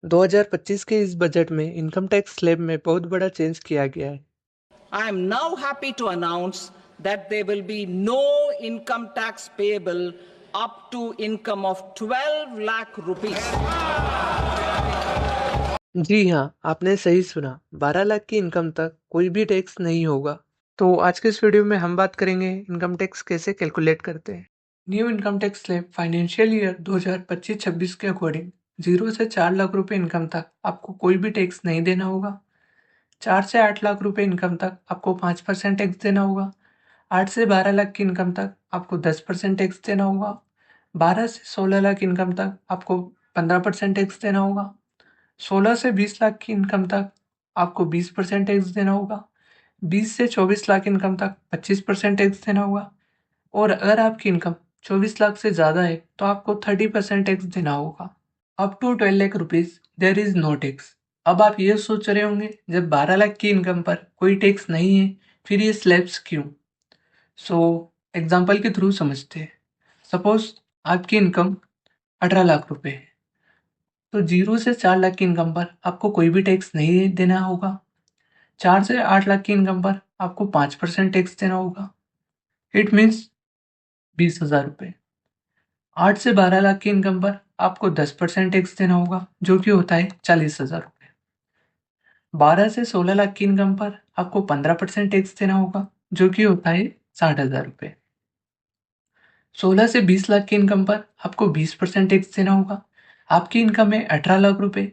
2025 के इस बजट में इनकम टैक्स स्लैब में बहुत बड़ा चेंज किया गया है। I am now happy to announce that there will be no income tax payable up to income of 12 lakh rupees. जी हाँ, आपने सही सुना। 12 लाख की इनकम तक कोई भी टैक्स नहीं होगा। तो आज के इस वीडियो में हम बात करेंगे इनकम टैक्स कैसे कैलकुलेट करते हैं। New income tax slab financial year 2025-26 के अकॉर्डिंग 0 से 4 लाख रुपए इनकम तक आपको कोई भी टैक्स नहीं देना होगा। 4 से 8 लाख रुपए इनकम तक आपको 5% टैक्स देना होगा। 8 से 12 लाख की इनकम तक आपको 10% टैक्स देना होगा। 12 से 16 लाख इनकम तक आपको 15% टैक्स देना होगा। 16 से 20 लाख की इनकम तक आपको 20% टैक्स देना होगा। 20 से 24 लाख इनकम तक 25% टैक्स देना होगा। और अगर आपकी इनकम 24 लाख से ज़्यादा है तो आपको 30% टैक्स देना होगा। Up to 12 lakh rupees there is no tax. अब आप ये सोच रहे होंगे जब 12 लाख की इनकम पर कोई टैक्स नहीं है फिर ये स्लैब्स क्यों। सो एग्जाम्पल के थ्रू समझते हैं। सपोज आपकी इनकम 18 लाख रुपए है तो 0 से 4 लाख की इनकम पर आपको कोई भी टैक्स नहीं देना होगा। 4 से 8 लाख की इनकम पर आपको 5% टैक्स देना होगा। इट मीन्स 20,000 रुपये। 8 से 12 लाख की इनकम पर आपको 10% टैक्स देना होगा जो कि होता है 40,000 रुपये। 12 से 16 लाख की इनकम पर आपको 15% टैक्स देना होगा जो कि होता है 60,000 रुपये। 16 से 20 लाख की इनकम पर आपको 20% टैक्स देना होगा। आपकी इनकम है 18 लाख रुपए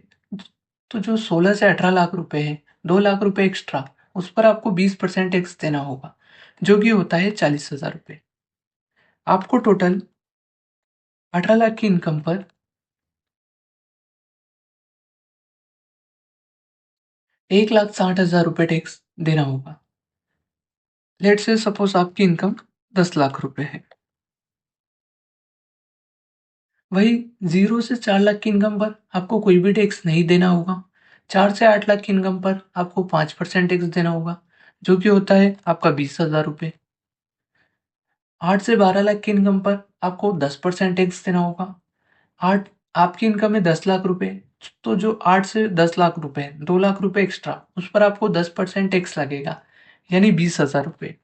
तो जो 16 से 18 लाख रुपए है 2 लाख रुपए एक्स्ट्रा उस पर आपको 20% टैक्स देना होगा जो कि होता है 40,000 रुपये। आपको टोटल 18 लाख की इनकम पर 1,60,000 रुपये टैक्स देना होगा। लेट से सपोज आपकी इनकम 10 लाख रुपए है। वही 0 से 4 लाख की इनकम पर आपको कोई भी टैक्स नहीं देना होगा। 4 से 8 लाख की इनकम पर आपको 5% टैक्स देना होगा जो कि होता है आपका 20,000 रुपये। 8 से 12 लाख की इनकम पर आपको 10% टैक्स देना होगा। 8 आपकी इनकम है 10 लाख रुपए तो जो 8 से 10 लाख रुपए 2 लाख रुपए एक्स्ट्रा उस पर आपको 10% टैक्स लगेगा यानी 20,000 रुपये।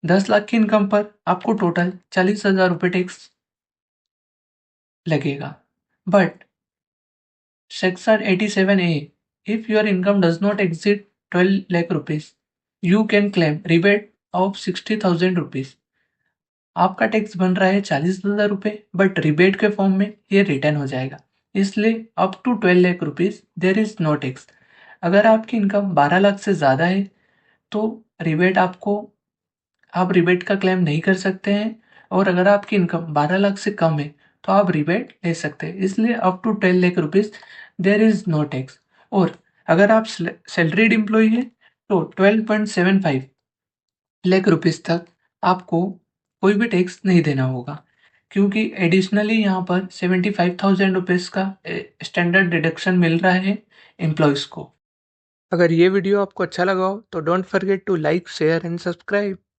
10 लाख की इनकम पर आपको टोटल 40,000 रुपये टैक्स लगेगा। But section 87A, if your income does not exceed 12 lakh rupees, you can claim rebate of 60,000 rupees। आपका टैक्स बन रहा है 40,000 रुपये बट रिबेट के फॉर्म में ये रिटर्न हो जाएगा। इसलिए up to 12 lakh rupees there is no tax. अगर आपकी इनकम 12 लाख से ज़्यादा है तो रिबेट आप रिबेट का क्लेम नहीं कर सकते हैं। और अगर आपकी इनकम 12 लाख से कम है तो आप रिबेट ले सकते हैं। इसलिए up to 10 lakh rupees there is no tax. और अगर आप सैलरीड एम्प्लॉय है तो 12.75 लाख रुपीज तक आपको कोई भी टैक्स नहीं देना होगा क्योंकि एडिशनली यहाँ पर 75,000 रुपीज़ का स्टैंडर्ड डिडक्शन मिल रहा है एम्प्लॉयज़ को। अगर ये वीडियो आपको अच्छा लगा हो तो don't forget to like share and subscribe.